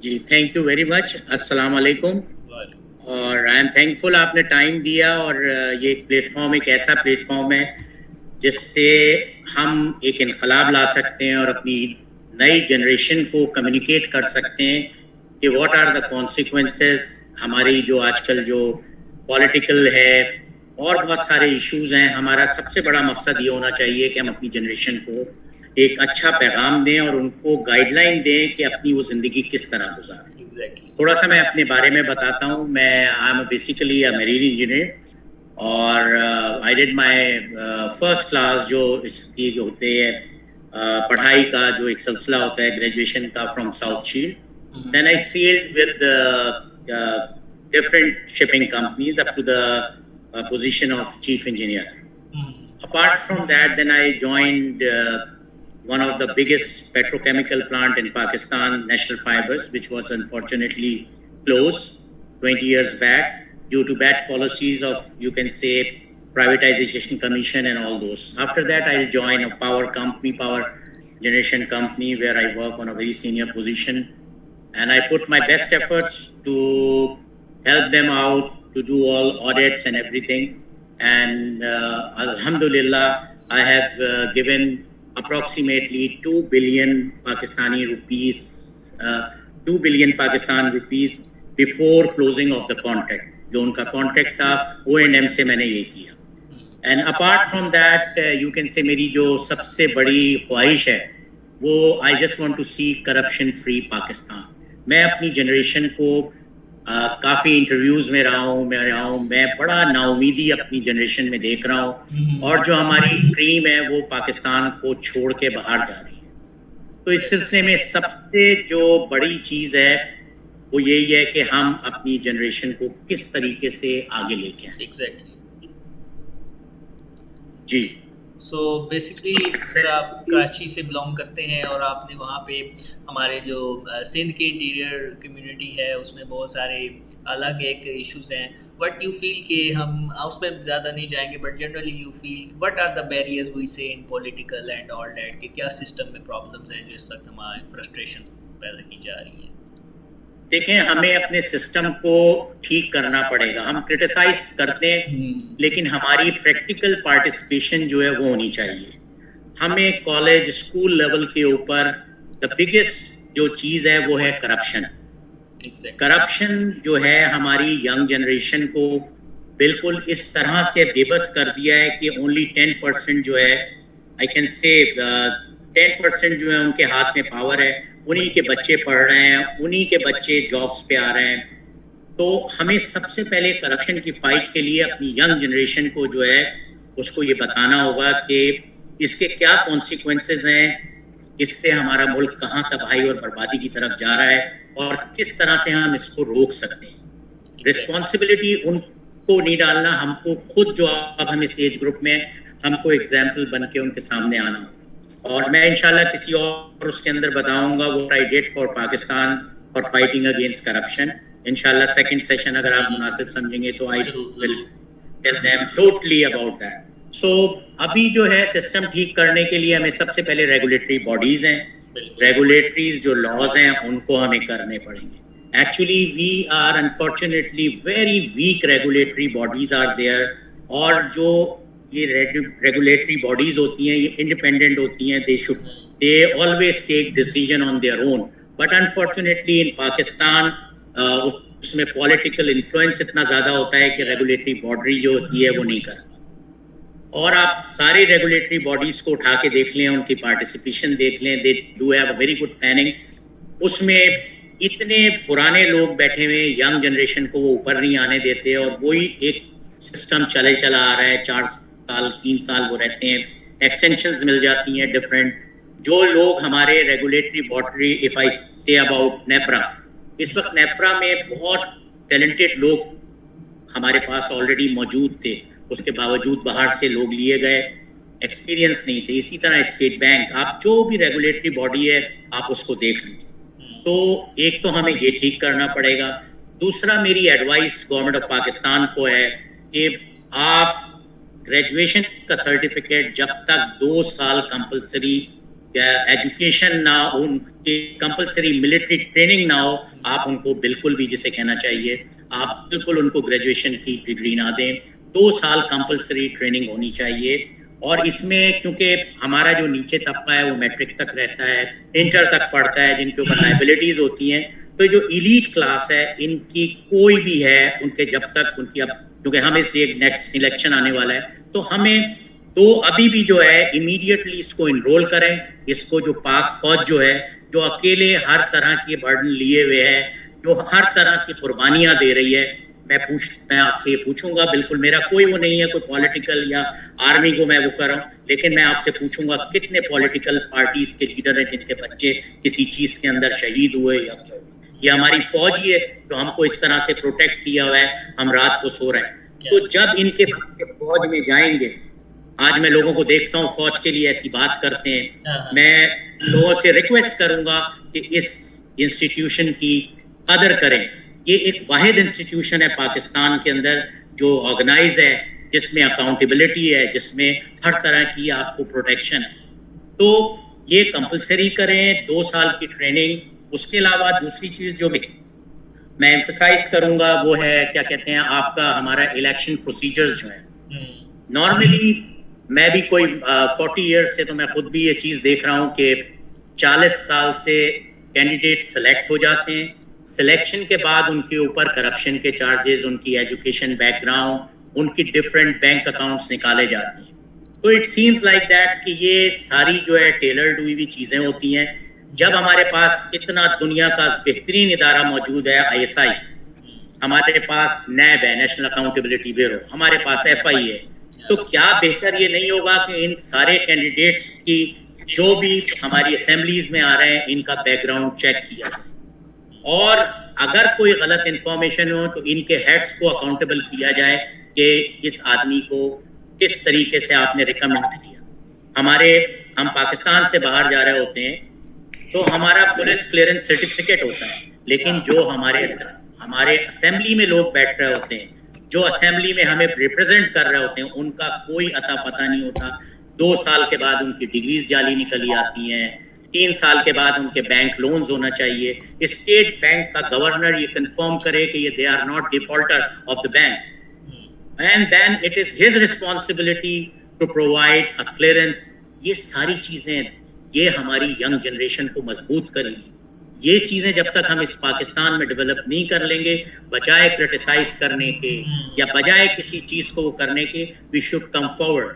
Ji, thank you very much. अस्सलाम वालेकुम। और आई एम थैंकफुल आपने टाइम दिया, और ये एक प्लेटफॉर्म एक ऐसा प्लेटफॉर्म है जिससे हम एक इनकलाब ला सकते हैं और अपनी नई जनरेशन को कम्युनिकेट कर सकते हैं कि व्हाट आर द कॉन्सिक्वेंसेस। हमारी जो आजकल जो पॉलिटिकल है और बहुत सारे इश्यूज हैं, हमारा सबसे बड़ा मकसद ये होना चाहिए कि हम अपनी जनरेशन को एक अच्छा पैगाम दें और उनको गाइडलाइन दें कि अपनी वो ज़िंदगी किस तरह गुजारें। थोड़ा सा मैं अपने बारे में बताता हूँ। मैं I am basically a marine engineer, और I did my first class, जो इसकी जो होते हैं पढ़ाई का जो एक सिलसिला होता है ग्रेजुएशन का, from South Shield. Then I sailed with different shipping companies up to the position of chief engineer. Apart from that, then I joined one of the biggest petrochemical plant in Pakistan, National Fibers, which was unfortunately closed 20 years back due to bad policies of, you can say, privatization commission and all those. After that, I'll join a power company, power generation company, where I work on a very senior position, and I put my best efforts to help them out, to do all audits and everything. And Alhamdulillah, I have given approximately 2 billion Pakistani rupees, 2 billion Pakistan rupees before closing of the contract. जो उनका contract था O&M से मैंने ये किया. And apart from that, you can say मेरी जो सबसे बड़ी ख्वाहिश है वो, I just want to see corruption free Pakistan. मैं अपनी जनरेशन को काफ़ी इंटरव्यूज़ में रहा हूँ, मैं बड़ा नाउमीदी अपनी जनरेशन में देख रहा हूँ, और जो हमारी ड्रीम है वो पाकिस्तान को छोड़ के बाहर जा रही है. तो इस सिलसिले में सबसे जो बड़ी चीज़ है वो यही है कि हम अपनी जनरेशन को किस तरीके से आगे लेके आए. एग्जैक्टली जी. सो बेसिकली सर, आप कराची से बिलोंग करते हैं और आपने वहाँ पे हमारे जो सिंध के इंटीरियर कम्युनिटी है उसमें बहुत सारे अलग एक इश्यूज हैं. बट यू फील कि हम उसमें ज़्यादा नहीं जाएंगे, but generally you feel what are the barriers we say in political and all that, कि क्या सिस्टम में प्रॉब्लम्स हैं जो इस वक्त हमारे फ्रस्ट्रेशन पैदा की जा रही है? देखें, हमें अपने सिस्टम को ठीक करना पड़ेगा. हम क्रिटिसाइज करते हैं, लेकिन हमारी प्रैक्टिकल पार्टिसिपेशन जो है वो होनी चाहिए. हमें कॉलेज स्कूल लेवल के ऊपर द बिगेस्ट जो चीज़ है वो है करप्शन. करप्शन जो है हमारी यंग जनरेशन को बिल्कुल इस तरह से बेबस कर दिया है कि ओनली 10% जो है, आई कैन से 10% जो है उनके हाथ में पावर है. उन्हीं के बच्चे पढ़ रहे हैं, उन्हीं के बच्चे जॉब्स पे आ रहे हैं. तो हमें सबसे पहले करप्शन की फाइट के लिए अपनी यंग जनरेशन को जो है उसको ये बताना होगा कि इसके क्या कॉन्सिक्वेंसेस हैं, इससे हमारा मुल्क कहाँ तबाही और बर्बादी की तरफ जा रहा है, और किस तरह से हम इसको रोक सकते हैं. रिस्पॉन्सिबिलिटी उनको नहीं डालना, हमको खुद जो अब हम इस एज ग्रुप में, हमको एग्जाम्पल बन के उनके सामने आना हो. और मैं इंशाल्लाह किसी और उसके अंदर बताऊंगा वो I did for Pakistan for fighting against corruption. इंशाल्लाह सेकंड सेशन अगर आप मुनासिब समझेंगे तो I will tell them totally about that. So अभी जो है सिस्टम ठीक करने के लिए हमें सबसे पहले रेगुलेटरी बॉडीज हैं, रेगुलेटरीज जो लॉज हैं उनको हमें करने पड़ेंगे. Actually we are unfortunately very weak regulatory bodies are there. और जो ये रेगुलेटरी बॉडीज होती हैं ये इंडिपेंडेंट होती हैं. They always take decision on their own. But unfortunately in Pakistan उसमें पॉलिटिकल इन्फ्लुएंस इतना ज़्यादा होता है कि रेगुलेटरी बॉडी जो होती है वो नहीं करती. और आप सारी रेगुलेटरी बॉडीज को उठा के देख लें, उनकी पार्टिसिपेशन देख लें, they do have a very good planning. उसमें इतने पुराने लोग बैठे हुए, यंग जनरेशन को वो ऊपर नहीं आने देते, और वही एक सिस्टम चला आ रहा है. 4 साल 3 साल वो रहते हैं, एक्सटेंशंस मिल जाती हैं डिफरेंट. जो लोग हमारे regulatory body, if I say about NEPRA, इस वक्त नेप्रा में बहुत टैलेंटेड लोग हमारे पास ऑलरेडी मौजूद थे, उसके बावजूद बाहर से लोग लिए गए, एक्सपीरियंस नहीं थे. इसी तरह स्टेट बैंक, आप जो भी रेगुलेटरी बॉडी है आप उसको देख लीजिए. तो एक तो हमें ये ठीक करना पड़ेगा. दूसरा, मेरी एडवाइस गवर्नमेंट ऑफ पाकिस्तान को है कि आप ग्रेजुएशन का सर्टिफिकेट जब तक 2 साल कंपलसरी एजुकेशन ना हो, उनकी कंपलसरी मिलिट्री ट्रेनिंग ना हो, आप उनको बिल्कुल भी, जिसे कहना चाहिए, आप बिल्कुल उनको ग्रेजुएशन की डिग्री ना दें। 2 साल कंपलसरी ट्रेनिंग होनी चाहिए। और इसमें क्योंकि हमारा जो नीचे तबका है वो मैट्रिक तक रहता है, इंटर तक पढ़ता है, जिनके ऊपर लाइबिलिटीज होती हैं, तो जो इलीट क्लास है इनकी कोई भी है, उनके जब तक उनकी, अब क्योंकि हमें से नेक्स्ट इलेक्शन आने वाला है, तो हमें तो अभी भी जो है इमीडिएटली इसको इनरोल करें। इसको जो पाक फौज जो है, जो अकेले हर तरह की बर्डन लिए हुए है, जो हर तरह की कुर्बानियां दे रही है, मैं आपसे ये पूछूंगा, बिल्कुल मेरा कोई वो नहीं है, कोई पॉलिटिकल या आर्मी को मैं वो कर रहा हूँ, लेकिन मैं आपसे पूछूंगा कितने पॉलिटिकल पार्टीज के लीडर हैं जिनके बच्चे किसी चीज के अंदर शहीद हुए या क्या हुआ? ये हमारी फौज ही है जो हमको इस तरह से प्रोटेक्ट किया हुआ है, हम रात को सो रहे हैं। तो जब इनके बच्चे फौज में जाएंगे, आज मैं लोगों को देखता हूँ फौज के लिए ऐसी बात करते हैं, मैं लोगों से रिक्वेस्ट करूंगा कि इस इंस्टीट्यूशन की कदर करें। ये एक वाहिद इंस्टीट्यूशन है पाकिस्तान के अंदर जो ऑर्गेनाइज है, जिसमें अकाउंटेबिलिटी है, जिसमें हर तरह की आपको प्रोटेक्शन है। तो ये कंपलसरी करें, 2 साल की ट्रेनिंग। उसके अलावा दूसरी चीज जो भी मैं एम्फसाइज करूंगा वो है, क्या कहते हैं, आपका हमारा इलेक्शन प्रोसीजर्स जो है। नॉर्मली मैं भी कोई 40 ईयर्स से, तो मैं खुद भी ये चीज देख रहा हूँ कि 40 साल से कैंडिडेट सेलेक्ट हो जाते हैं। सिलेक्शन के बाद उनके ऊपर करप्शन के चार्जेस, उनकी एजुकेशन बैकग्राउंड, उनकी डिफरेंट बैंक अकाउंट्स निकाले जाते हैं। तो इट सीम्स लाइक दैट कि ये सारी जो है टेलर्ड हुई भी चीजें होती हैं। जब हमारे पास इतना दुनिया का बेहतरीन इदारा मौजूद है, ISI, हमारे पास नैब है, नेशनल अकाउंटेबिलिटी ब्यूरो, हमारे पास FI है, तो क्या बेहतर ये नहीं होगा कि इन सारे कैंडिडेट्स की जो भी हमारी असेंबलीज में आ रहे हैं, इनका बैकग्राउंड चेक किया जाए, और अगर कोई गलत इंफॉर्मेशन हो तो इनके हेड्स को अकाउंटेबल किया जाए कि इस आदमी को किस तरीके से आपने रिकमेंड किया। हम पाकिस्तान से बाहर जा रहे होते हैं तो हमारा पुलिस क्लियरेंस सर्टिफिकेट होता है, लेकिन जो हमारे असेंबली में लोग बैठ रहे होते हैं, जो असेंबली में हमें रिप्रेजेंट कर रहे होते हैं, उनका कोई अता पता नहीं होता। 2 साल के बाद उनकी डिग्रीज जाली निकली आती हैं, 3 साल के बाद उनके बैंक लोन्स होना चाहिए। स्टेट बैंक का गवर्नर ये कंफर्म करे कि ये they are not defaulter of the bank, and then it is his responsibility to provide a clearance. ये सारी चीजें ये हमारी यंग जनरेशन को मजबूत करेंगी। ये चीजें जब तक हम इस पाकिस्तान में डेवलप नहीं कर लेंगे, बजाय क्रिटिसाइज करने के या बजाय किसी चीज को करने के, we should come forward.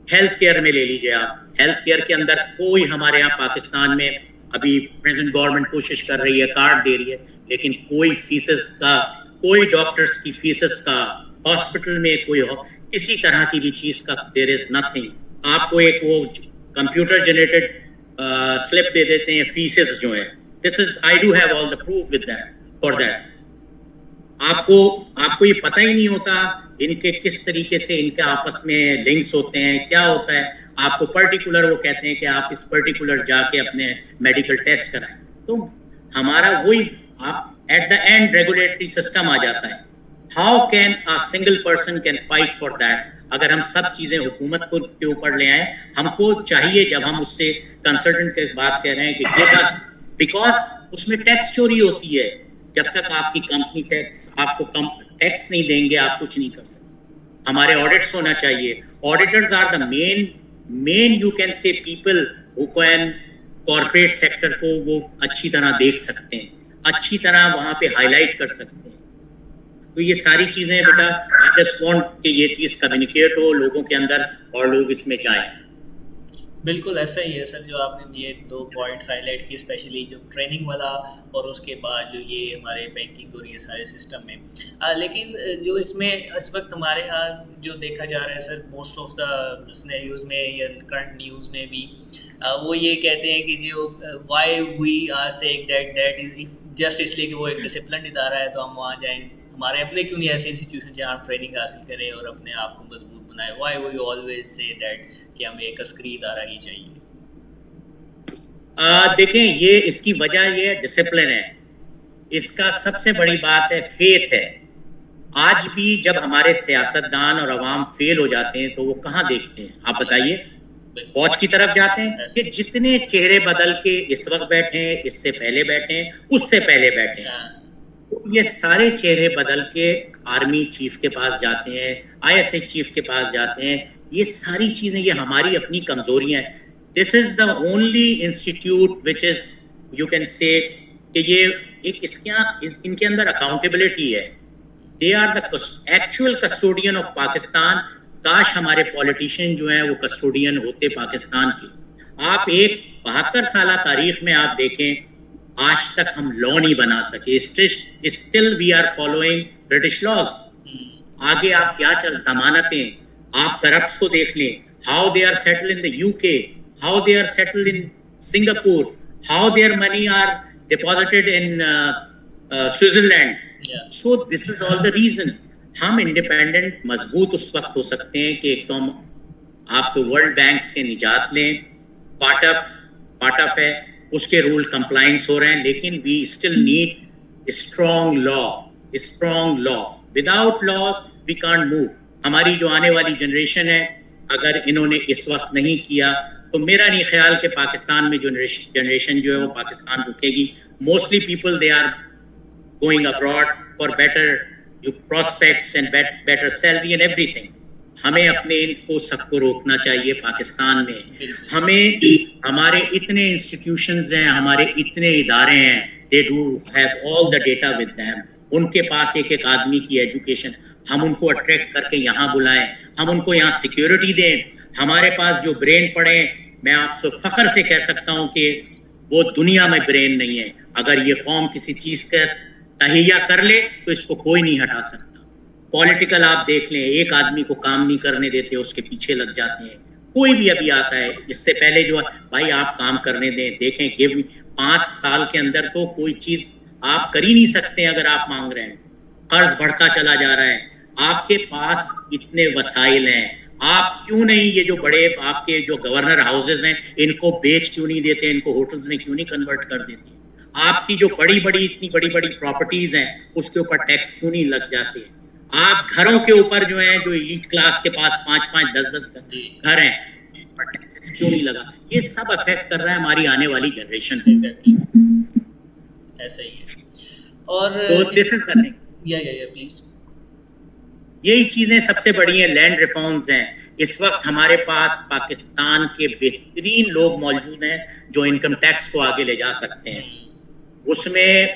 Health care में ले लीजिए आप, हेल्थ केयर के अंदर कोई हमारे यहाँ पाकिस्तान में अभी प्रेजेंट गवर्नमेंट कोशिश कर रही है, कार्ड दे रही है, लेकिन कोई फीसेस का, कोई डॉक्टर्स की फीसेस का, हॉस्पिटल में कोई किसी तरह की भी चीज का देयर इज नथिंग। आपको एक वो कंप्यूटर जनरेटेड स्लिप दे देते हैं फीसेस जो है। This is, I do have all the proof with that, for that. आपको ये पता ही नहीं होता इनके किस तरीके से इनके आपस में लिंक्स होते हैं, क्या होता है। आपको पर्टिकुलर वो कहते हैं कि आप इस पर्टिकुलर जाके अपने मेडिकल टेस्ट कराएं, तो हमारा वही at the end regulatory system आ जाता है। How can a single person can fight for that? अगर हम सब चीजें हुकूमत को के ऊपर ले आए, हमको चाहिए जब हम उससे कंसल्टेंट के बात कह रहे हैं कि गिव अस, बिकॉज उसमें टैक्स चोरी होती है। जब तक आपकी कंपनी आपको टैक्स नहीं देंगे, आप कुछ नहीं कर सकते। हमारे ऑडिट्स होना चाहिए। Auditors are the main you can say people who can corporate sector को वो अच्छी तरह देख सकते हैं, अच्छी तरह वहां पे हाईलाइट कर सकते हैं। तो ये सारी चीजें बेटा, आई जस्ट वांट कि ये चीज कम्युनिकेट हो लोगों के अंदर और लोग इसमें जाएं। बिल्कुल ऐसा ही है सर, जो आपने ये 2 पॉइंट्स हाईलाइट किए, स्पेशली जो ट्रेनिंग वाला और उसके बाद जो ये हमारे बैंकिंग और ये सारे सिस्टम में। लेकिन जो इसमें इस वक्त हमारे यहाँ जो देखा जा रहा है sir, most of the scenarios में या करंट न्यूज़ में भी वो ये कहते हैं कि जो why we are saying that is just इसलिए कि वो एक डिसिप्लिन इदारा है तो हम वहाँ जाएं। हमारे अपने क्यों नहीं ऐसे इंस्टीट्यूशन जहाँ हम ट्रेनिंग हासिल करें और अपने आप को मजबूत बनाए? Why we always say that कि हमें एक अस्करी इदारा ही चाहिए? देखें, ये इसकी वजह ये डिसिप्लिन है। इसका सबसे बड़ी बात है फेथ है। आज भी जब हमारे सियासतदान और अवाम फेल हो जाते हैं तो वो कहाँ देखते हैं, आप बताइए? फौज की तरफ जाते हैं। ऐसे। ये जितने चेहरे बदल के इस वक्त बैठे हैं, इससे पहले बैठे हैं, उससे पहले बैठे हैं, तो ये सारे चेहरे बदल के आर्मी चीफ के पास जाते हैं, आईएसआई चीफ के पास जाते हैं। ये सारी चीजें ये हमारी अपनी कमजोरियां हैं। This is the only institute which is you can say कि ये एक इनके अंदर अकाउंटेबिलिटी है। They are the actual custodian of Pakistan. काश हमारे पॉलिटिशियन जो हैं वो कस्टोडियन होते पाकिस्तान के। आप एक 72 साल तारीख में आप देखें, आज तक हम लॉ नहीं बना सके। Still we are following British laws. आगे आप क्या चल जमानतें, आप करप्ट को देख लें, how they are settle in the UK, how they are settle in Singapore, how their money are deposited in Switzerland. So this is all the reason. हम independent मजबूत उस वक्त हो सकते हैं कि एक तो हम आप तो वर्ल्ड बैंक से निजात लें, पार्ट ऑफ है, उसके रूल कंप्लायंस हो रहे हैं, लेकिन we still need strong law. Without laws we can't move. हमारी जो आने वाली जनरेशन है, अगर इन्होंने इस वक्त नहीं किया तो मेरा नहीं ख्याल कि पाकिस्तान में जनरेशन जो है वो पाकिस्तान रुकेगी। Mostly people they are going abroad for better prospects and better salary and everything. हमें अपने इनको सबको रोकना चाहिए पाकिस्तान में। हमें हमारे इतने इंस्टीट्यूशंस हैं, हमारे इतने इदारे हैं, they do have all the data with them. उनके पास एक एक आदमी की एजुकेशन, हम उनको अट्रैक्ट करके यहाँ बुलाएं, हम उनको यहाँ सिक्योरिटी दें। हमारे पास जो ब्रेन पड़े, मैं आपसे फख्र से कह सकता हूँ कि वो दुनिया में ब्रेन नहीं है। अगर ये कौम किसी चीज़ का तहिया कर ले तो इसको कोई नहीं हटा सकता। पॉलिटिकल आप देख लें, एक आदमी को काम नहीं करने देते, उसके पीछे लग जाते हैं। कोई भी अभी आता है, इससे पहले जो भाई आप काम करने दें, देखें गिव 5 साल के अंदर तो कोई चीज आप कर ही नहीं सकते। अगर आप मांग रहे हैं, कर्ज बढ़ता चला जा रहा है, आपके पास इतने वसाइल हैं, आप क्यों नहीं ये जो बड़े आपके जो गवर्नर हाउसेज हैं इनको बेच क्यों नहीं देते, इनको होटल्स में क्यों नहीं कन्वर्ट कर देते? आपकी जो इतनी बड़ी बड़ी प्रॉपर्टीज हैं उसके ऊपर टैक्स क्यों नहीं लग जाते? आप घरों के ऊपर जो है, जो एलीट क्लास के पास 5-5 10-10 घर हैं, टैक्सेस क्यों नहीं लगा? ये सब अफेक्ट कर रहा है हमारी आने वाली जनरेशन को। ऐसा ही है। और तो this is the thing, please. यही चीजें सबसे बड़ी हैं। लैंड रिफॉर्म्स हैं। इस वक्त हमारे पास पाकिस्तान के बेहतरीन लोग मौजूद हैं जो इनकम टैक्स को आगे ले जा सकते हैं। उसमें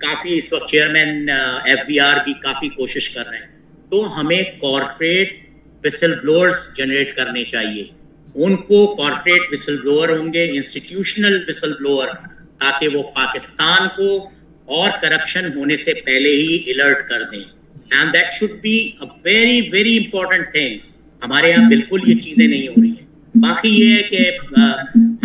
काफ़ी इस वक्त चेयरमैन एफबीआर भी काफ़ी कोशिश कर रहे हैं। तो हमें कॉर्पोरेट विसल ब्लोअर्स जनरेट करने चाहिए। उनको कॉर्पोरेट विसल ब्लोअर होंगे, इंस्टीट्यूशनल विसल ब्लोअर, ताकि वो पाकिस्तान को और करप्शन होने से पहले ही अलर्ट कर दें। And that should be a very very important thing. हमारे यहाँ बिल्कुल ये चीज़ें नहीं हो रही हैं। बाकी ये है कि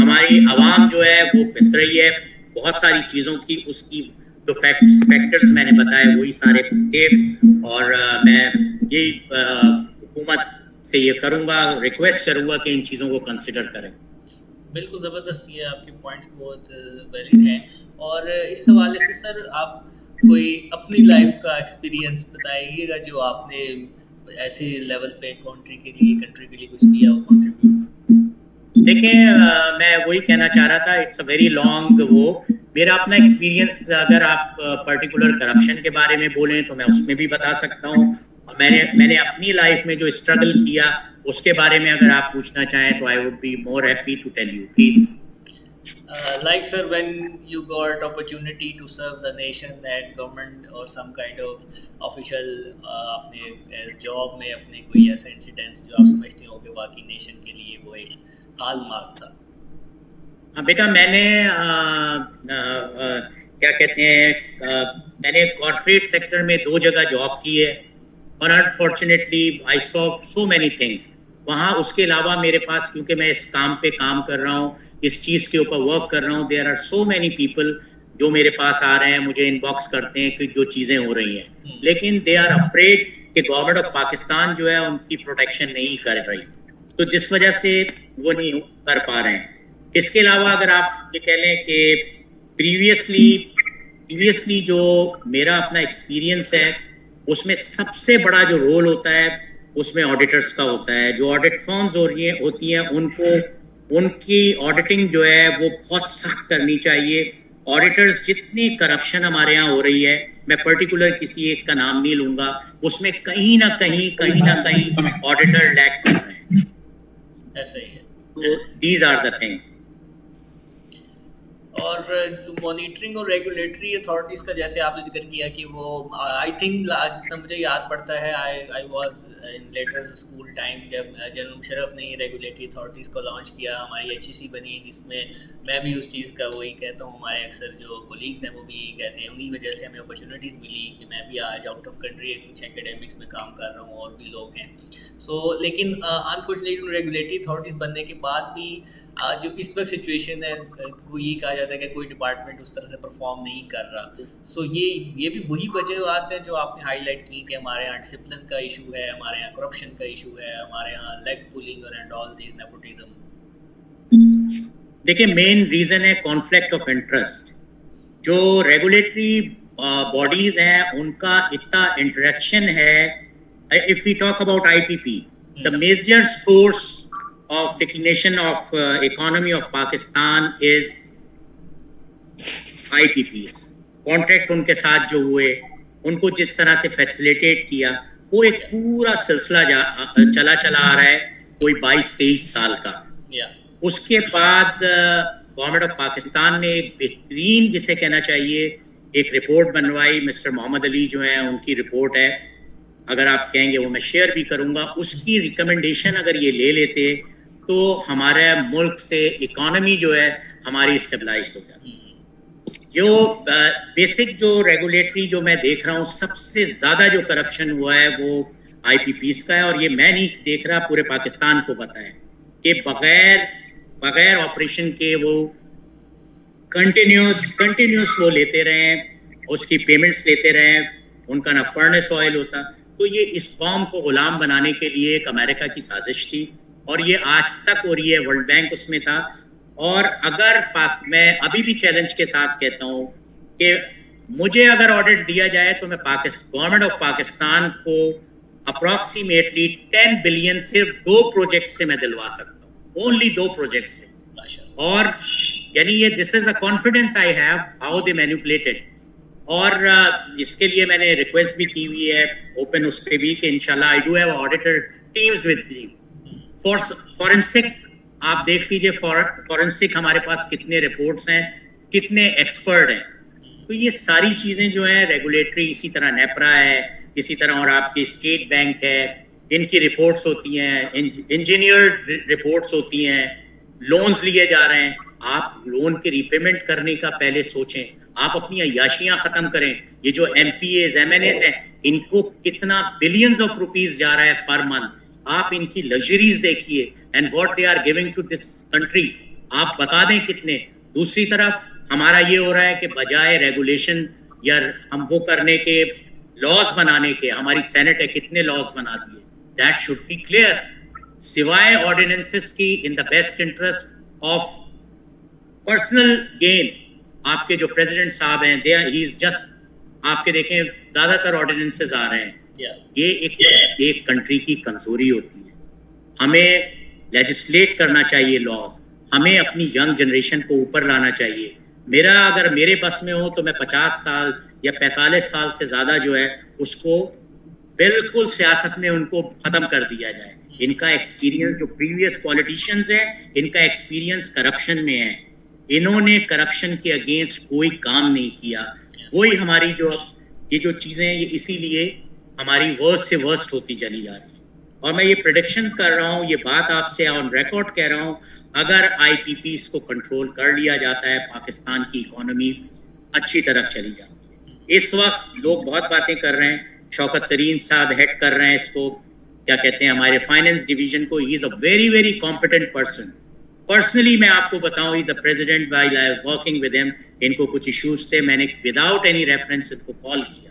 हमारी आवाम जो है वो पिस रही है बहुत सारी चीज़ों की। उसकी जो फैक्टर्स मैंने बताए वही सारे थे। और मैं यही हुकूमत से ये करूँगा, रिक्वेस्ट करूँगा कि इन चीज़ों को कंसिडर करें। बिल्कुल ज़बरदस्त, ये आपके पॉइंट्स बहुत वैलिड हैं। और इस हवाले से सर आप कोई अपनी लाइफ का एक्सपीरियंस बताइएगा जो आपने ऐसे लेवल पे कंट्री के लिए कुछ किया हो, कंट्रीब्यूट। देखिए, मैं वही कहना चाह रहा था, इट्स अ वेरी लॉन्ग मेरा अपना एक्सपीरियंस। अगर आप पर्टिकुलर करप्शन के बारे में बोलें तो मैं उसमें भी बता सकता हूँ। और मैंने अपनी लाइफ में जो स्ट्रगल किया उसके बारे में अगर आप पूछना चाहें तो I would be more happy to tell you, please. Like sir, when you got opportunity to serve the nation at government or some kind of official अपने जॉब में अपने कोई ऐसा इंसिडेंट्स जो आप समझते हो कि वाकई नेशन के लिए वो एक हॉलमार्क था? हाँ बेटा, मैंने क्या कहते हैं, मैंने कॉर्पोरेट सेक्टर में 2 जगह जॉब की है। और unfortunately I saw so many things वहाँ। उसके अलावा मेरे पास, क्योंकि मैं इस काम पे काम कर रहा हूँ, इस चीज़ के ऊपर वर्क कर रहा हूँ, there are so many people जो मेरे पास आ रहे हैं, मुझे इनबॉक्स करते हैं कि जो चीज़ें हो रही हैं, लेकिन दे आर अफ्रेड कि गवर्नमेंट ऑफ पाकिस्तान जो है उनकी प्रोटेक्शन नहीं कर रही, तो जिस वजह से वो नहीं कर पा रहे हैं। इसके अलावा अगर आप ये कह लें कि प्रीवियसली जो मेरा अपना एक्सपीरियंस है उसमें सबसे बड़ा जो रोल होता है उसमें ऑडिटर्स का होता है, जो ऑडिट फर्म्स होती हैं उनको उनकी ऑडिटिंग जो है वो बहुत सख्त करनी चाहिए। ऑडिटर्स जितनी करप्शन हमारे यहाँ हो रही है, मैं पर्टिकुलर किसी एक का नाम नहीं लूंगा, उसमें कहीं ना कहीं ऑडिटर लैग कर रहे हैं। ऐसा ही है। तो दीज आर द थिंग। और मॉनिटरिंग और रेगुलेटरी अथॉरिटीज़ का जैसे आपने जिक्र किया कि वो आई थिंक जितना मुझे याद पड़ता है I was in later school time जब जनरल मुशर्रफ ने रेगुलेटरी अथॉरिटीज़ को लॉन्च किया, हमारी HEC बनी, जिसमें मैं भी उस चीज़ का वही कहता हूँ, हमारे अक्सर जो कोलीग्स हैं वो भी यही कहते हैं, उन्हीं वजह से हमें अपॉर्चुनिटीज़ मिली कि मैं भी आज आउट ऑफ कंट्री कुछ एकेडमिक्स में काम कर रहा हूँ और भी लोग हैं। लेकिन अनफॉर्चुनेटली रेगुलेटरी अथॉरिटीज़ बनने के बाद भी जो इस वक्त सिचुएशन है वो ये कहा जाता है कि कोई डिपार्टमेंट उस तरह से परफॉर्म नहीं कर रहा। ये भी वही वजह हैं जो आपने हाईलाइट की कि हमारे यहाँ डिसिप्लिन का इशू है, हमारे यहाँ करप्शन का इशू है, हमारे यहाँ लेग पुलिंग और एंड ऑल दिस नेपोटिज्म। देखिए मेन रीजन है कॉन्फ्लिक्ट ऑफ इंटरेस्ट। जो रेगुलेटरी बॉडीज हैं उनका इतना इंटरेक्शन है। If we talk about IPP, the major source of declination of economy of Pakistan is IPPs। Contract उनके साथ जो हुए, उनको जिस तरह से फैसिलिटेट किया, वो एक पूरा सिलसिला चला आ रहा है कोई 22-23 साल का। उसके बाद गवर्नमेंट ऑफ पाकिस्तान ने एक बेहतरीन, जिसे कहना चाहिए, एक रिपोर्ट बनवाई। मिस्टर मोहम्मद अली जो है उनकी रिपोर्ट है, अगर आप कहेंगे वो मैं शेयर भी करूंगा। उसकी रिकमेंडेशन अगर ये ले लेते तो हमारे मुल्क से इकोनॉमी जो है हमारी स्टेबलाइज हो जाती है। जो बेसिक जो रेगुलेटरी जो मैं देख रहा हूँ, सबसे ज़्यादा जो करप्शन हुआ है वो IPPs का है। और ये मैं नहीं देख रहा, पूरे पाकिस्तान को पता है कि बगैर ऑपरेशन के वो कंटिन्यूस वो लेते रहे, उसकी पेमेंट्स लेते रहे, उनका ना फर्नेस ऑयल होता। तो ये इस कौम को गुलाम बनाने के लिए एक अमेरिका की साजिश थी, और ये आज तक हो रही है। वर्ल्ड बैंक उसमें था। और अगर मैं अभी भी चैलेंज के साथ कहता हूँ कि मुझे अगर ऑडिट दिया जाए तो मैं गवर्नमेंट ऑफ पाकिस्तान को अप्रॉक्सीमेटली 10 बिलियन सिर्फ 2 प्रोजेक्ट से मैं दिलवा सकता हूँ, ओनली 2 प्रोजेक्ट से। और यानी ये this is a confidence I have how they manipulated. और इसके लिए मैंने रिक्वेस्ट भी की हुई है ओपन उस पर भी कि इंशाल्लाह I do have auditor teams with me forensic. आप देख लीजिए फॉरेंसिक हमारे पास कितने रिपोर्ट्स हैं, कितने एक्सपर्ट हैं। तो ये सारी चीज़ें जो हैं रेगुलेटरी, इसी तरह नेपरा है, इसी तरह और आपकी स्टेट बैंक है, इनकी रिपोर्ट्स होती हैं, इंजीनियर रिपोर्ट्स होती हैं, लोन्स लिए जा रहे हैं। आप लोन के रीपेमेंट करने का पहले सोचें, आप अपनी अय्याशियाँ ख़त्म करें। ये जो MPAs MNAs हैं, इनको कितना बिलियंस ऑफ रुपीस जा रहा है पर मंथ। आप इनकी लग्जरीज देखिए and what they are giving to this country, आप बता दें कितने। दूसरी तरफ हमारा ये हो रहा है कि बजाय रेगुलेशन या हम वो करने के, लॉज बनाने के, हमारी सेनेट है कितने लॉज बना दिए। दैट शुड बी क्लियर, सिवाय ऑर्डिनेंसेस की, in the best interest of personal gain. आपके जो प्रेसिडेंट साहब हैं, दे ही इज जस्ट, आपके देखें ज्यादातर ऑर्डिनेंसेस आ रहे हैं। ये एक कंट्री की कमजोरी होती है। हमें लेजिस्लेट करना चाहिए लॉज, हमें अपनी यंग जनरेशन को ऊपर लाना चाहिए। अगर मेरे बस में हो तो मैं 50 साल या 45 साल से ज़्यादा जो है उसको बिल्कुल सियासत में उनको ख़त्म कर दिया जाए। इनका एक्सपीरियंस, जो प्रीवियस पॉलिटिशियंस हैं, इनका एक्सपीरियंस करप्शन में है। इन्होंने करप्शन के अगेंस्ट कोई काम नहीं किया। वही हमारी ये जो चीज़ें, ये इसीलिए हमारी वर्स्ट से वर्स्ट होती चली जा रही है। और मैं ये प्रेडिक्शन कर रहा हूँ, ये बात आपसे ऑन रिकॉर्ड कह रहा हूँ, अगर IPPs को कंट्रोल कर लिया जाता है, पाकिस्तान की इकोनॉमी अच्छी तरफ चली जाती है। इस वक्त लोग बहुत बातें कर रहे हैं, शौकत तरीन साहब हेड कर रहे हैं इसको, क्या कहते हैं, हमारे फाइनेंस डिवीजन को। He is a very very competent person. Personally मैं आपको बताऊं, is a president, while I working with him, इनको कुछ इश्यूज थे, मैंने विदाउट एनी रेफरेंस इनको कॉल किया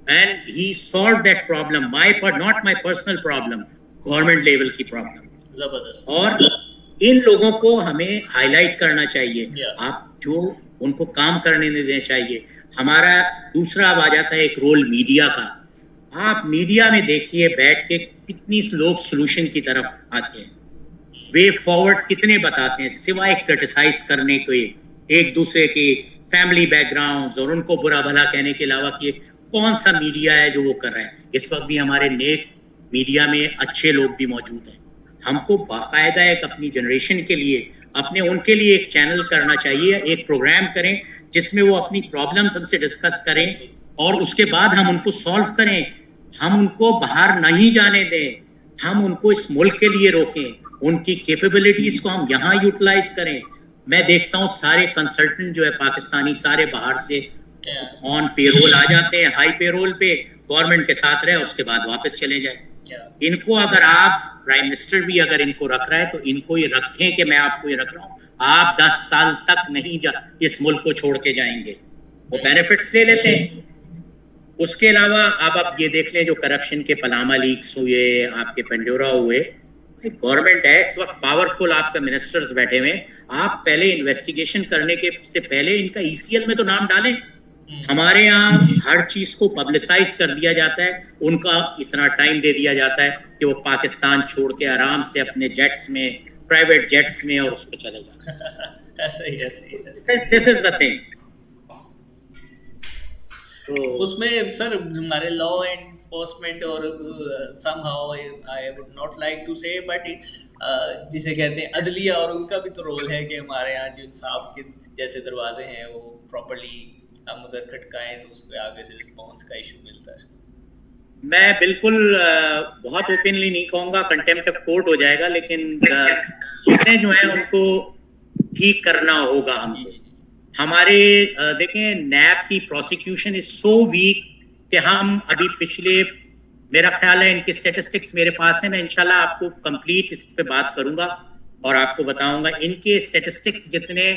and he solve that problem, not my personal problem, government level की प्रॉब्लम। जबरदस्त। और इन लोगों को हमें हाईलाइट करना चाहिए, आप जो उनको काम करने देना चाहिए। हमारा दूसरा अब आ जाता है एक रोल मीडिया का। आप मीडिया में देखिए बैठ के कितनी लोग सोल्यूशन की तरफ आते हैं, वे फॉरवर्ड कितने बताते हैं, सिवाय क्रिटिसाइज करने के, एक दूसरे के फैमिली बैकग्राउंड्स और उनको बुरा भला कहने के अलावा कि कौन सा मीडिया है जो वो कर रहा है। इस वक्त भी हमारे नेक मीडिया में अच्छे लोग भी मौजूद हैं। हमको बाकायदा एक अपनी जनरेशन के लिए, अपने उनके लिए एक चैनल करना चाहिए, एक प्रोग्राम करें जिसमें वो अपनी प्रॉब्लम्स हमसे डिस्कस करें और उसके बाद हम उनको सॉल्व करें। हम उनको बाहर नहीं जाने दें, हम उनको इस मुल्क के लिए रोकें, उनकी कैपेबिलिटीज को हम यहाँ यूटिलाइज करें। मैं देखता हूँ सारे कंसल्टेंट जो है पाकिस्तानी सारे बाहर से ऑन पेरोल आ जाते हैं, हाई पेरोल पे गवर्नमेंट के साथ रहे, उसके बाद वापस चले जाए। इनको अगर आप प्राइम मिनिस्टर भी अगर इनको रख रहा है तो इनको ये रखें कि मैं आपको ये रख रहा हूँ, आप 10 साल तक नहीं इस मुल्क को छोड़ के जाएंगे, वो बेनिफिट्स ले लेते हैं। उसके अलावा आप ये देख लें जो करप्शन के पनामा लीक्स हुए, आपके पेंडोरा हुए, गवर्नमेंट है इस वक्त पावरफुल, आपका मिनिस्टर्स बैठे हुए, आप पहले इन्वेस्टिगेशन करने के से पहले इनका ईसीएल में तो नाम डालें। हमारे यहाँ हर चीज को पब्लिसाइज कर दिया जाता है, उनका इतना टाइम दे दिया जाता है कि वो पाकिस्तान छोड़ के आराम से अपने जेट्स में, प्राइवेट जेट्स में और उस पर चले जाते हैं। This is the thing. तो उसमें सर हमारे लॉ एनफोर्समेंट और somehow I would not like to say but जिसे कहते हैं अदलिया, और उनका भी तो रोल है कि हमारे यहाँ जो इंसाफ के जैसे दरवाजे हैं वो प्रॉपर्ली हम अगर खटकाएं तो उसके आगे से रिस्पांस का इशू मिलता है। मैं बिल्कुल बहुत ओपनली नहीं कहूंगा, कंटेम्प्ट ऑफ कोर्ट हो जाएगा, लेकिन चीजें जो है उनको ठीक करना होगा हमको। हमारे देखें नैब की प्रोसिक्यूशन इज सो वीक कि हम अभी पिछले, मेरा ख्याल है इनके स्टेटिस्टिक्स मेरे पास है, मैं इंशाल्लाह आपको कंप्लीट इस पे बात करूंगा और आपको बताऊंगा इनके स्टेटिस्टिक्स जितने।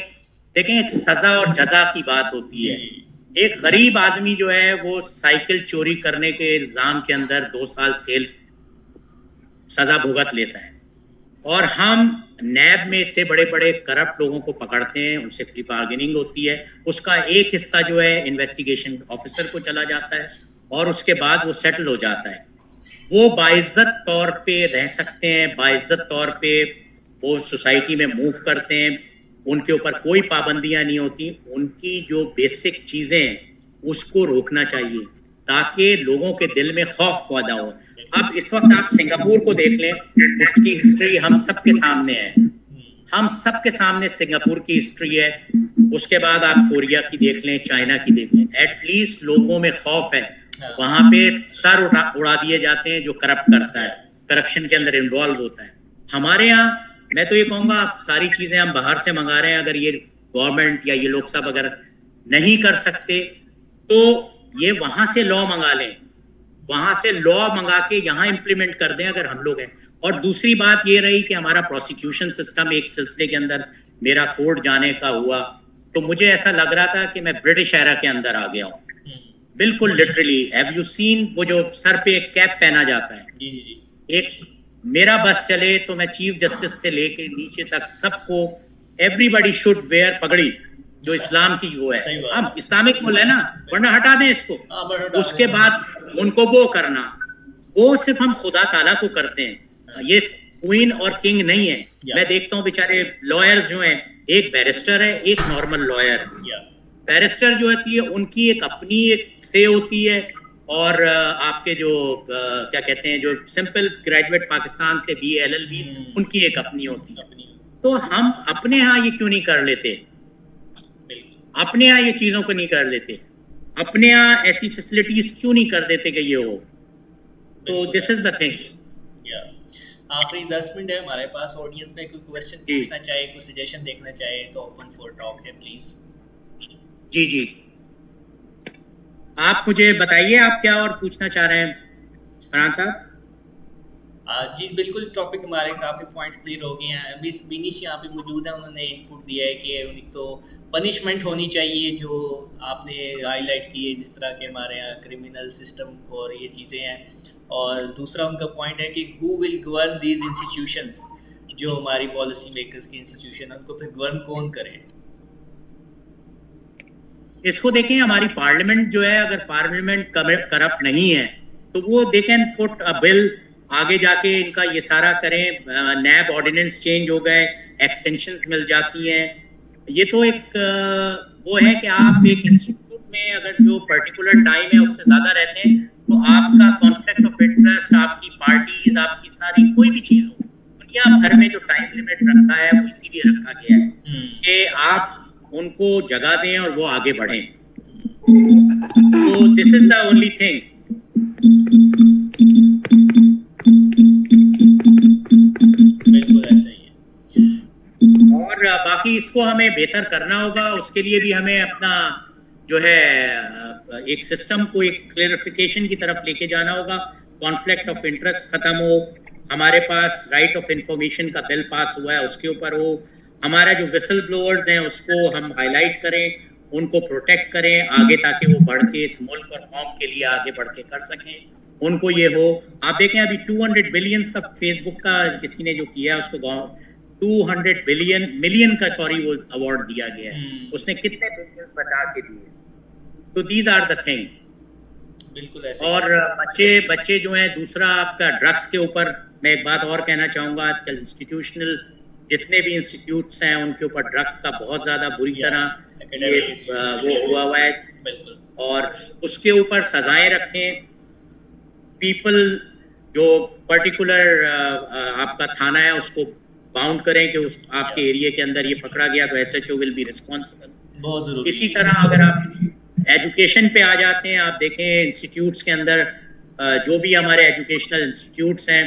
देखें एक सजा और जजा की बात होती है, एक गरीब आदमी जो है वो साइकिल चोरी करने के इल्जाम के अंदर 2 साल सेल सजा भुगत लेता है, और हम नैब में इतने बड़े बड़े करप्ट लोगों को पकड़ते हैं, उनसे प्री बार्गेनिंग होती है, उसका एक हिस्सा जो है इन्वेस्टिगेशन ऑफिसर को चला जाता है और उसके बाद वो सेटल हो जाता है। वो बाइज्जत तौर पे रह सकते हैं, बाइज्जत तौर पे वो सोसाइटी में मूव करते हैं, उनके ऊपर कोई पाबंदियां नहीं होती। उनकी जो बेसिक चीजें हैं उसको रोकना चाहिए ताकि लोगों के दिल में खौफ पैदा हो। अब इस वक्त आप सिंगापुर को देख लें, उसकी हिस्ट्री हम सबके सामने है, हम सबके सामने सिंगापुर की हिस्ट्री है। उसके बाद आप कोरिया की देख लें, चाइना की देख लें, एटलीस्ट लोगों में खौफ है, वहां पे सर उड़ा दिए जाते हैं जो करप्ट करता है, करप्शन के अंदर इन्वॉल्व होता है। हमारे यहाँ मैं तो ये कहूंगा सारी चीजें हम बाहर से मंगा रहे हैं, अगर ये गवर्नमेंट या ये लोग सब अगर नहीं कर सकते तो ये वहां से लॉ मंगा लें, वहां से लॉ मंगा के यहाँ इंप्लीमेंट कर दें अगर हम लोग हैं। और दूसरी बात ये रही कि हमारा प्रोसिक्यूशन सिस्टम एक सिलसिले के अंदर मेरा कोर्ट जाने का हुआ तो मुझे ऐसा लग रहा था कि मैं ब्रिटिश एरा के अंदर आ गया हूँ, बिल्कुल लिटरली। हैव यू सीन वो जो सर पे एक कैप पहना जाता है, एक मेरा बस चले तो मैं चीफ जस्टिस से लेके नीचे तक सबको, एवरीबॉडी शुड वेयर पगड़ी, जो इस्लाम की वो है, हम इस्लामिक मुल्क है ना, वरना हटा दें इसको। उसके बाद उनको वो करना, वो सिर्फ हम खुदा ताला को करते हैं, ये क्वीन और किंग नहीं है। मैं देखता हूँ बेचारे लॉयर्स जो हैं, एक बैरिस्टर है एक नॉर्मल लॉयर। बैरिस्टर जो होती है उनकी एक अपनी एक से होती है, और आपके जो क्या कहते हैं जो सिंपल ग्रेजुएट पाकिस्तान से भी LLB उनकी एक अपनी होती है। तो हम अपने यहाँ ये क्यों नहीं कर लेते, अपने यहाँ ये चीजों को नहीं कर लेते, अपने यहाँ ऐसी फैसिलिटीज क्यों नहीं कर देते कि ये हो। तो दिस इज द थिंग। आखिरी 10 मिनट है हमारे पास, ऑडियंस में कोई क्वेश्चन पूछना चाहे, कोई सजेशन देखना चाहे तो ओपन फॉर टॉक है प्लीज। जी आप मुझे बताइए आप क्या और पूछना चाह रहे हैं फरहान साहब। जी बिल्कुल, टॉपिक हमारे काफ़ी पॉइंट्स क्लियर हो गए हैं। अभी बिनीश यहाँ पे मौजूद है, उन्होंने इनपुट दिया है कि उन्हें तो पनिशमेंट होनी चाहिए जो आपने हाईलाइट की है, जिस तरह के हमारे यहाँ क्रिमिनल सिस्टम और ये चीज़ें हैं। और दूसरा उनका पॉइंट है कि who will govern these institutions, जो हमारी पॉलिसी मेकर्स की इंस्टीट्यूशन है उनको फिर गवर्न कौन करे। इसको देखें, हमारी पार्लियामेंट जो है, अगर पार्लियामेंट करप्ट नहीं है तो वो they can put a bill, आगे जाके इनका ये सारा करें, नैब ऑर्डिनेंस चेंज हो गए, एक्सटेंशंस मिल जाती हैं। ये तो एक वो है कि आप एक इंस्टीट्यूट में अगर जो पर्टिकुलर टाइम है उससे ज्यादा रहते हैं तो आपका कॉन्फ्लिक्ट ऑफ इंटरेस्ट, आपकी पार्टीज, आपकी सारी कोई भी चीज हो, दुनिया भर में जो टाइम लिमिट रखा है वो इसीलिए रखा गया है कि आप उनको जगह दें और वो आगे बढ़ें। तो this is the only thing. बिल्कुल ऐसा ही है। और बाकी इसको हमें बेहतर करना होगा, उसके लिए भी हमें अपना जो है एक सिस्टम को एक क्लेरिफिकेशन की तरफ लेके जाना होगा, कॉन्फ्लिक्ट ऑफ इंटरेस्ट खत्म हो, हमारे पास राइट ऑफ इंफॉर्मेशन का बिल पास हुआ है उसके ऊपर हो, हमारा जो विसल ब्लोअर्स हैं उसको हम हाईलाइट करें, उनको प्रोटेक्ट करें आगे, ताकि वो बढ़ के इस मुल्क और कौम के लिए आगे बढ़ के कर सकें, उनको ये हो। आप देखें अभी 200 बिलियन का फेसबुक का किसी ने जो किया है उसको 200 मिलियन का वो अवार्ड दिया गया है, उसने कितने बिलियंस बचा के दिए। तो दीज आर द थिंग। बिल्कुल ऐसे। और बच्चे जो हैं, दूसरा आपका ड्रग्स के ऊपर मैं एक बात और कहना चाहूंगा, आजकल इंस्टीट्यूशनल जितने भी इंस्टीट्यूट्स हैं उनके ऊपर ड्रग का बहुत ज्यादा बुरी तरह ये वो हुआ है। बिल्कुल। और उसके ऊपर सजाएं रखें, पीपल जो पर्टिकुलर आपका थाना है उसको बाउंड करें कि उस आपके एरिया के अंदर ये पकड़ा गया तो एसएचओ विल बी रिस्पॉन्सिबल। बहुत जरूरी। इसी तरह अगर आप एजुकेशन पे आ जाते हैं, आप देखें इंस्टीट्यूट्स के अंदर जो भी हमारे एजुकेशनल इंस्टीट्यूट्स हैं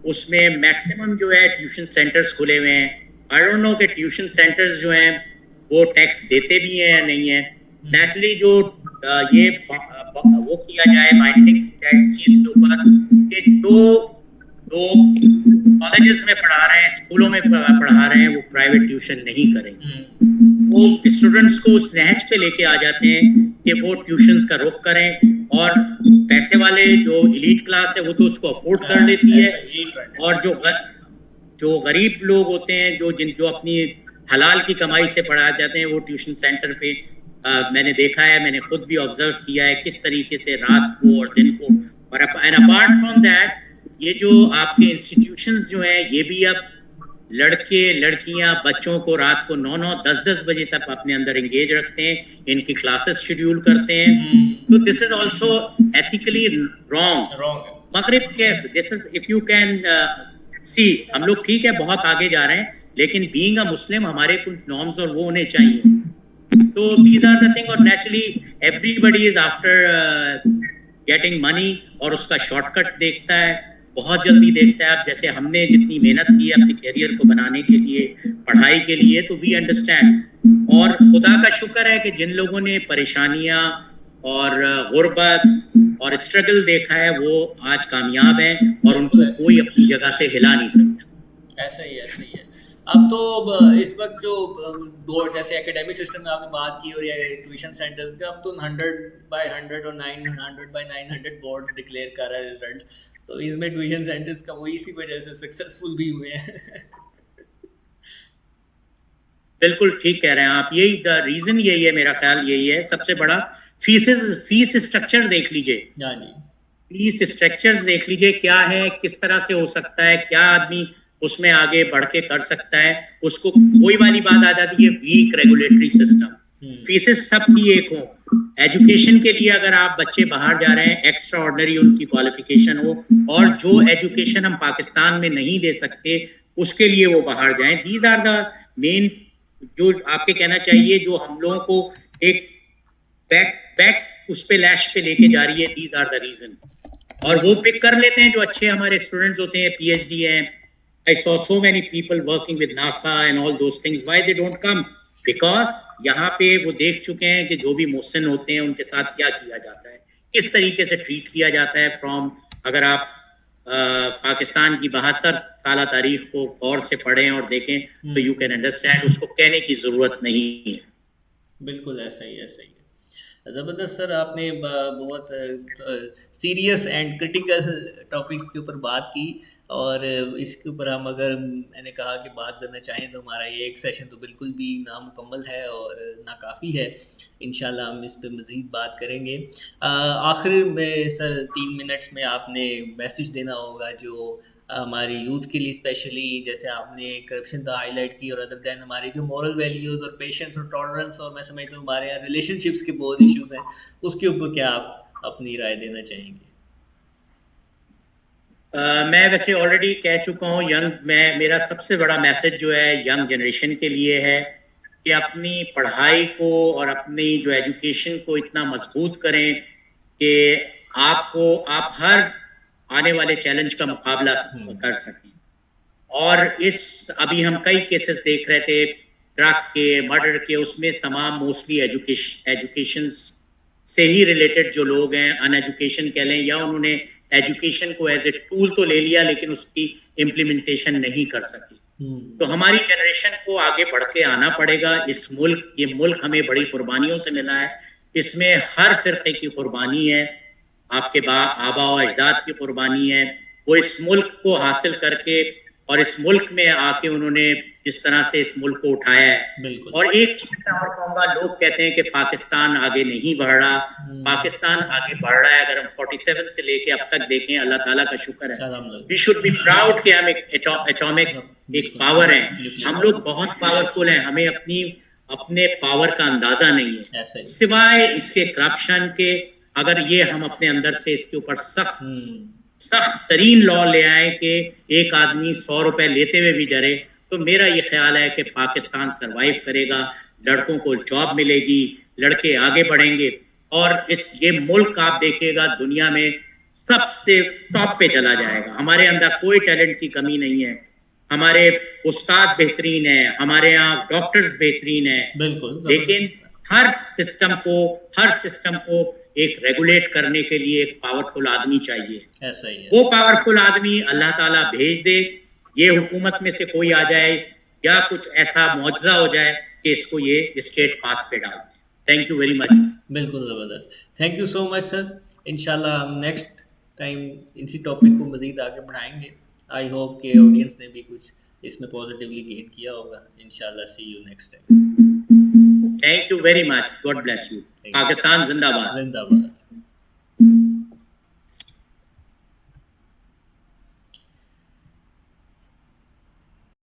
उसमें मैक्सिमम जो है ट्यूशन सेंटर्स खुले हुए हैं। आई डोंट नो कि ट्यूशन सेंटर्स जो हैं वो टैक्स देते भी हैं या नहीं है। नेचुरली जो ये वो किया जाए, बाइंडिंग इस चीज के ऊपर कि जो लोग कॉलेजेस में पढ़ा रहे हैं, स्कूलों में पढ़ा रहे हैं, वो प्राइवेट ट्यूशन नहीं करेंगे, वो स्टूडेंट्स को उस नहज पे लेके आ जाते हैं कि वो ट्यूशंस का रुख करें, और पैसे वाले जो एलीट क्लास है वो तो उसको अफोर्ड कर लेती है, और जो गरीब लोग होते हैं जो अपनी हलाल की कमाई से पढ़ा जाते हैं वो ट्यूशन सेंटर पे मैंने देखा है, मैंने खुद भी ऑब्जर्व किया है किस तरीके से रात को और दिन को। और एंड अपार्ट फ्रॉम दैट ये जो आपके इंस्टीट्यूशंस जो हैं ये भी अब लड़के लड़कियां बच्चों को रात को 9-9 10-10 बजे तक अपने अंदर एंगेज रखते हैं, इनकी क्लासेस शेड्यूल करते हैं। तो this is also ethically wrong. मगरिब के this is if you can see, हम लोग ठीक है बहुत आगे जा रहे हैं, लेकिन बीइंग अ मुस्लिम हमारे कुछ नॉर्म्स और वो होने चाहिए। तो दीज आर द थिंग। और naturally everybody is after getting money और उसका शॉर्टकट देखता है, बहुत जल्दी देखता है। अब जैसे हमने जितनी मेहनत की है अपने करियर को बनाने के लिए, पढ़ाई के लिए, तो वी अंडरस्टैंड। और खुदा का शुक्र है कि जिन लोगों ने परेशानियां और गुर्बत और स्ट्रगल देखा है वो आज कामयाब हैं और उनको कोई अपनी जगह से हिला नहीं सकता। ऐसा ही है। अब तो इस वक्त जो बोर्ड जैसे एकेडमिक सिस्टम में आपने बात की और ये ट्यूशन सेंटर्स का, अब तो 100/100 और 900/900 बोर्ड डिक्लेयर कर रहा है रिजल्ट, तो इसमें ट्यूशन सेंटर्स का वो इसी वजह से सक्सेसफुल भी हुए हैं। बिल्कुल ठीक कह रहे हैं आप, यही रीजन यही है, मेरा ख्याल यही है सबसे बड़ा। फीस स्ट्रक्चर देख लीजिए, फीस स्ट्रक्चर्स देख लीजिए क्या है, किस तरह से हो सकता है, क्या आदमी उसमें आगे बढ़ के कर सकता है। उसको कोई वाली बात आ जाती है वीक रेगुलेटरी सिस्टम, फीसेस सबकी एक हो। एजुकेशन के लिए अगर आप बच्चे बाहर जा रहे हैं, एक्स्ट्रा ऑर्डिनरी उनकी क्वालिफिकेशन हो, और जो एजुकेशन हम पाकिस्तान में नहीं दे सकते उसके लिए वो बाहर जाएं। दीज आर द मेन जो आपके कहना चाहिए, जो हम लोगों को एक बैक उस पे लैश पे लेके जा रही है। These are the reason. और वो पिक कर लेते हैं जो अच्छे हमारे स्टूडेंट्स होते हैं, पीएचडी हैं। I saw so many people working with NASA and all those things. Why they don't come? Because यहाँ पे वो देख चुके हैं कि जो भी मोहसिन होते हैं उनके साथ क्या किया जाता है, किस तरीके से ट्रीट किया जाता है। फ्रॉम अगर आप पाकिस्तान की 72 साल तारीख को गौर से पढ़ें और देखें तो यू कैन अंडरस्टैंड, उसको कहने की जरूरत नहीं है। बिल्कुल ऐसा ही है। ज़बरदस्त सर, आपने बहुत सीरियस एंड क्रिटिकल टॉपिक्स के ऊपर बात की। और इसके ऊपर हम अगर मैंने कहा कि बात करना चाहें तो हमारा ये एक सेशन तो बिल्कुल भी नामुकम्मल है और नाकाफ़ी है। इंशाल्लाह हम इस पे मज़ीद बात करेंगे। आखिर में सर 3 मिनट्स में आपने मैसेज देना होगा जो हमारी यूथ के लिए स्पेशली, जैसे आपने करप्शन का हाईलाइट की और अदर देन हमारी जो मॉरल वैल्यूज़ और पेशेंस और टॉलरेंस और मैं समझता हूँ हमारे यहाँ रिलेशनशिप्स के बहुत इश्यूज़ हैं, उसके ऊपर क्या आप अपनी राय देना चाहेंगे? मैं वैसे ऑलरेडी कह चुका हूँ, मेरा सबसे बड़ा मैसेज जो है यंग जनरेशन के लिए है कि अपनी पढ़ाई को और अपनी जो एजुकेशन को इतना मजबूत करें कि आप हर आने वाले चैलेंज का मुकाबला कर सकें। और अभी हम कई केसेस देख रहे थे ड्रग के, मर्डर के, उसमें तमाम मोस्टली एजुकेशन से ही रिलेटेड जो लोग हैं, अनएजुकेशन कह लें, या उन्होंने एजुकेशन को एज ए टूल तो ले लिया लेकिन उसकी इम्प्लीमेंटेशन नहीं कर सकी। तो हमारी जनरेशन को आगे बढ़ के आना पड़ेगा। ये मुल्क हमें बड़ी कुर्बानियों से मिला है, इसमें हर फिरके की कुर्बानी है, आपके आबा और अजदाद की कुर्बानी है। वो इस मुल्क को हासिल करके और इस मुल्क में आके उन्होंने जिस तरह से इस मुल्क को उठाया है। और एक चीज मैं और कहूंगा, लोग कहते हैं कि पाकिस्तान आगे नहीं बढ़ रहा, पाकिस्तान आगे बढ़ रहा है। अगर हम 47 से लेके अब तक देखें, अल्लाह ताला का शुक्र है, वी शुड बी प्राउड कि हम एटॉमिक एक पावर है। हम लोग बहुत पावरफुल हैं, हमें अपने पावर का अंदाजा नहीं है, सिवाय इसके करप्शन के। अगर ये हम अपने अंदर से इसके ऊपर सख्त तरीन लॉ ले आए कि एक आदमी 100 रुपए लेते हुए भी डरे, तो मेरा ये ख्याल है कि पाकिस्तान सरवाइव करेगा, लड़कों को जॉब मिलेगी, लड़के आगे बढ़ेंगे और ये मुल्क आप देखिएगा दुनिया में सबसे टॉप पे चला जाएगा। हमारे अंदर कोई टैलेंट की कमी नहीं है, हमारे उस्ताद बेहतरीन है, हमारे यहाँ डॉक्टर्स बेहतरीन है, बिल्कुल, लेकिन हर सिस्टम को एक रेगुलेट करने के लिए एक पावरफुल आदमी चाहिए। ऐसा ही है। वो पावरफुल आदमी अल्लाह ताला भेज दे, ये हुकूमत में से कोई आ जाए या कुछ ऐसा मुआवजा हो जाए कि इसको ये स्टेट पाथ पे डाल दे। Thank you very much. बिल्कुल ज़बरदस्त, thank you so much sir. इंशाल्लाह हम नेक्स्ट टाइम इसी टॉपिक को मज़ीद आगे बढ़ाएंगे। आई होप कि ऑडियंस ने भी कुछ इसमें पॉजिटिवली गेन किया होगा। इंशाल्लाह see you next time. Thank you very much, god bless you. Pakistan जिंदाबाद।